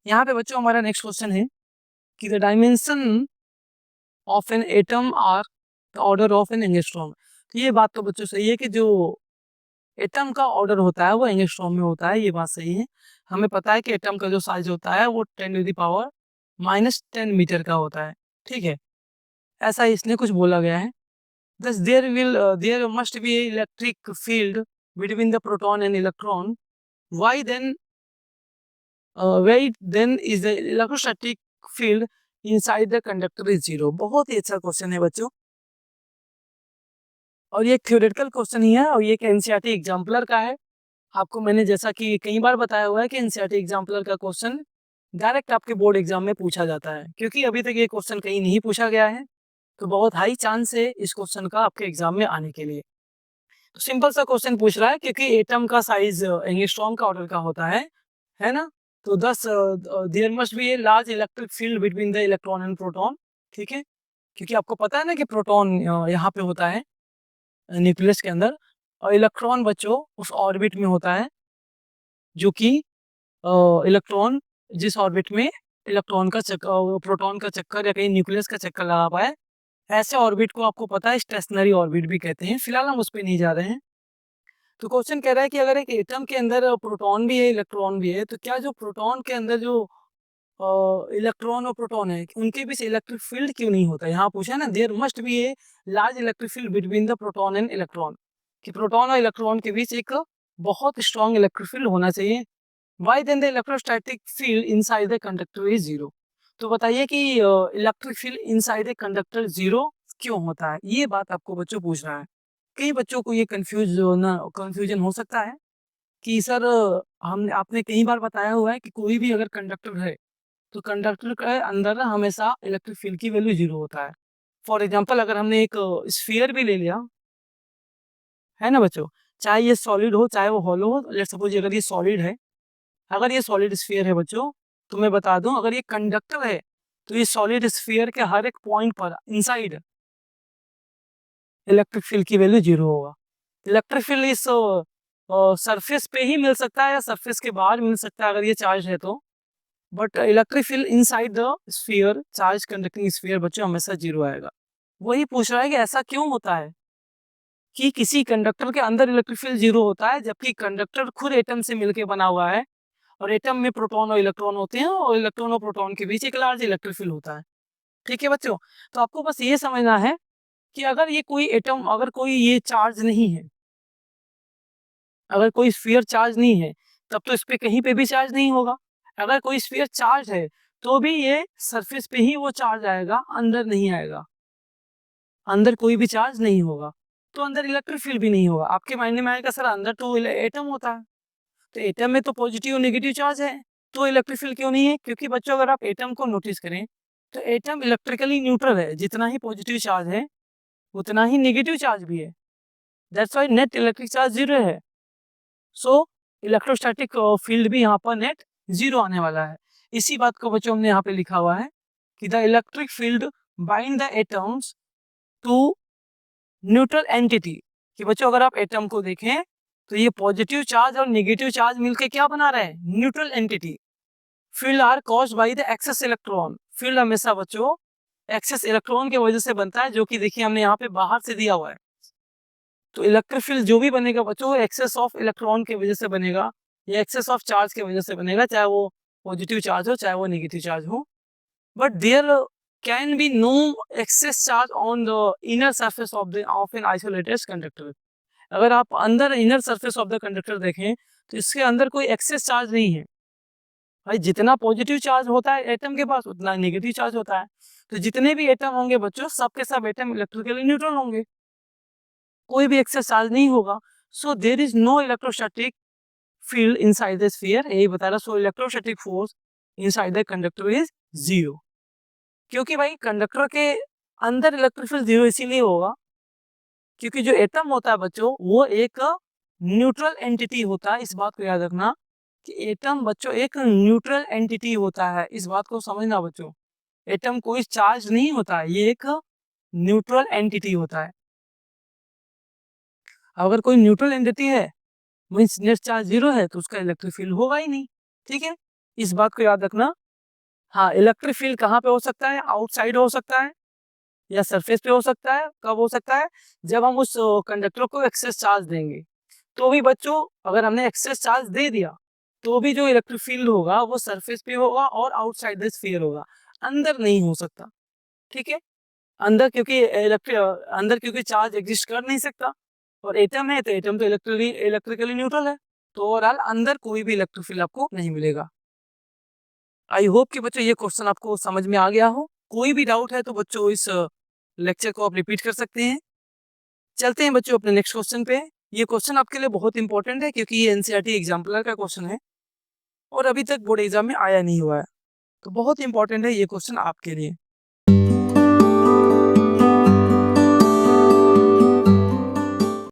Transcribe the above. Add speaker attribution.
Speaker 1: यहाँ पे बच्चों हमारा नेक्स्ट क्वेश्चन है कि the dimension of an atom are the order of an angstrom. तो ये बात तो बच्चों सही है कि जो एटम का ऑर्डर होता है वो एंगस्ट्रॉम में होता है, ये बात सही है। हमें पता है कि एटम का जो साइज होता है वो 10⁻⁻10 मीटर का होता है, ठीक है। ऐसा इसने कुछ बोला गया है। Thus there must be a electric field between the proton and electron. Why then is the electrostatic field inside the conductor is zero? बहुत ही अच्छा क्वेश्चन है बच्चों, और ये थ्योरेटिकल क्वेश्चन ही है और ये एक एनसीईआरटी एग्जाम्पलर का है। आपको मैंने जैसा कि कई बार बताया हुआ है कि एनसीईआरटी एग्जाम्पलर का क्वेश्चन डायरेक्ट आपके बोर्ड एग्जाम में पूछा जाता है, क्योंकि अभी तक ये क्वेश्चन कहीं नहीं पूछा गया है, तो बहुत हाई चांस है इस क्वेश्चन का आपके एग्जाम में आने के लिए। तो सिंपल सा क्वेश्चन पूछ रहा है क्योंकि एटम का साइज एंगस्ट्रॉम का ऑर्डर का होता है ना। तो thus there must be a large electric field between the electron and proton, ठीक है। क्योंकि आपको पता है ना कि प्रोटॉन यहाँ पे होता है न्यूक्लियस के अंदर, और इलेक्ट्रॉन बच्चों उस ऑर्बिट में होता है जो कि इलेक्ट्रॉन जिस ऑर्बिट में इलेक्ट्रॉन का चक्कर प्रोटॉन का चक्कर या कहीं न्यूक्लियस का चक्कर लगा पाए, ऐसे ऑर्बिट को आपको पता है स्टेशनरी ऑर्बिट भी कहते हैं। फिलहाल हम उस पर नहीं जा रहे हैं। तो क्वेश्चन कह रहा है कि अगर एक एटम के अंदर प्रोटॉन भी है इलेक्ट्रॉन भी है, तो क्या जो प्रोटॉन के अंदर जो इलेक्ट्रॉन और प्रोटॉन है उनके बीच इलेक्ट्रिक फील्ड क्यों नहीं होता। यहाँ पूछा है ना, there must be a large electric field between the proton and electron, कि प्रोटॉन और इलेक्ट्रॉन के बीच एक बहुत स्ट्रॉन्ग इलेक्ट्रिक फील्ड होना चाहिए। Why then the electrostatic field inside the conductor is zero. तो बताइए कि electric field inside the conductor zero क्यों होता है, ये बात आपको बच्चों पूछ रहा है। कई बच्चों को ये कंफ्यूजन हो सकता है कि सर हम आपने कई बार बताया हुआ है कि कोई भी अगर कंडक्टर है तो कंडक्टर के अंदर ना हमेशा इलेक्ट्रिक फील्ड की वैल्यू जीरो होता है। फॉर एग्जांपल अगर हमने एक स्फीयर भी ले लिया है ना बच्चों, चाहे ये सॉलिड हो चाहे वो हॉलो हो, लेट्स सपोज अगर ये सॉलिड है, अगर ये सॉलिड स्फीयर है बच्चों, तो मैं बता दूं अगर ये कंडक्टर है तो ये सॉलिड स्फीयर के हर एक पॉइंट पर इनसाइड इलेक्ट्रिक फील्ड की वैल्यू जीरो होगा। इलेक्ट्रिक फील्ड इस सरफेस पे ही मिल सकता है या सरफेस के बाहर मिल सकता है अगर ये चार्ज है तो, but electric field inside the sphere charge conducting sphere बच्चों हमेशा जीरो आएगा। वही पूछ रहा है कि ऐसा क्यों होता है कि किसी कंडक्टर के अंदर इलेक्ट्रिक फील्ड जीरो होता है जबकि कंडक्टर खुद एटम से मिलकर बना हुआ है, और एटम में प्रोटॉन और इलेक्ट्रॉन होते हैं और इलेक्ट्रॉन और प्रोटॉन के बीच एक लार्ज इलेक्ट्रिक फील्ड होता है, ठीक है बच्चों। तो आपको बस ये समझना है कि अगर ये कोई एटम अगर कोई ये चार्ज नहीं है, अगर कोई स्फीयर चार्ज नहीं है तब तो इस पे कहीं पे भी चार्ज नहीं होगा। अगर कोई स्फीयर चार्ज है तो भी ये सरफेस पे ही वो चार्ज आएगा, अंदर नहीं आएगा, अंदर कोई भी चार्ज नहीं होगा, तो अंदर इलेक्ट्रिक फील्ड भी नहीं होगा। आपके माइंड में आएगा सर अंदर तो एटम होता है, तो एटम में तो पॉजिटिव और नेगेटिव चार्ज है, तो इलेक्ट्रिक फील्ड क्यों नहीं है। क्योंकि बच्चों अगर आप एटम को नोटिस करें तो एटम इलेक्ट्रिकली न्यूट्रल है, जितना ही पॉजिटिव चार्ज है उतना ही नेगेटिव चार्ज भी है, that's why net electric charge zero है। सो इलेक्ट्रोस्टैटिक फील्ड भी यहाँ पर नेट जीरो आने वाला है। इसी बात को बच्चों हमने यहाँ पे लिखा हुआ है कि the electric field bind the atoms to neutral entity. कि बच्चों अगर आप एटम को देखें तो ये पॉजिटिव चार्ज और नेगेटिव चार्ज मिलके क्या बना रहे हैं, neutral entity. Field are caused by the excess electron. Field हमेशा बच्चों एक्सेस इलेक्ट्रॉन की वजह से बनता है, जो कि देखिए हमने यहाँ पे बाहर से दिया हुआ है। तो इलेक्ट्रिक फील्ड जो भी बनेगा बच्चों एक्सेस ऑफ इलेक्ट्रॉन की वजह से बनेगा या एक्सेस ऑफ चार्ज की वजह से बनेगा, चाहे वो पॉजिटिव चार्ज हो चाहे वो नेगेटिव चार्ज हो। But there can be no excess charge on the inner surface of an isolated conductor. अगर आप अंदर inner surface of the conductor देखें तो इसके अंदर कोई एक्सेस चार्ज नहीं है भाई, जितना पॉजिटिव चार्ज होता है एटम के पास उतना नेगेटिव चार्ज होता है। तो जितने भी एटम होंगे बच्चों सब के सब एटम इलेक्ट्रिकली न्यूट्रल होंगे, कोई भी एक्सेस चार्ज नहीं होगा। So there is no electrostatic field inside the sphere, यही बता रहा। So electrostatic force inside the conductor is zero. क्योंकि भाई कंडक्टर के अंदर इलेक्ट्रिक फील्ड जीरो इसीलिए होगा क्योंकि जो एटम होता है बच्चों वो एक न्यूट्रल एंटिटी होता है। इस बात को याद रखना कि एटम बच्चों एक न्यूट्रल एंटिटी होता है, इस बात को समझना बच्चों। एटम कोई चार्ज नहीं होता है, ये एक न्यूट्रल एंटिटी होता है। अगर कोई न्यूट्रल एंटिटी है मीन्स नेट चार्ज जीरो है तो उसका इलेक्ट्रिक फील्ड होगा ही नहीं, ठीक है। इस बात को याद रखना। हाँ, इलेक्ट्रिक फील्ड कहाँ पे हो सकता है? आउटसाइड हो सकता है या सरफेस पे हो सकता है। कब हो सकता है? जब हम उस कंडक्टर को एक्सेस चार्ज देंगे। तो भी बच्चों, अगर हमने एक्सेस चार्ज दे दिया तो भी जो इलेक्ट्रिक फील्ड होगा वो सरफेस पे होगा और आउटसाइड द स्फीयर होगा, अंदर नहीं हो सकता। ठीक है, अंदर क्योंकि चार्ज एग्जिस्ट कर नहीं सकता, और एटम है तो एटम तो इलेक्ट्रिकली न्यूट्रल है, तो ओवरऑल अंदर कोई भी इलेक्ट्रिक फील्ड आपको नहीं मिलेगा। आई होप कि बच्चों ये क्वेश्चन आपको समझ में आ गया हो। कोई भी डाउट है तो बच्चों इस लेक्चर को आप रिपीट कर सकते हैं। चलते हैं बच्चों अपने नेक्स्ट क्वेश्चन पे। ये क्वेश्चन आपके लिए बहुत इंपॉर्टेंट है क्योंकि ये एनसीईआरटी एग्जाम्पलर का क्वेश्चन है और अभी तक बोर्ड एग्जाम में आया नहीं हुआ है, तो बहुत इंपॉर्टेंट है ये क्वेश्चन आपके लिए।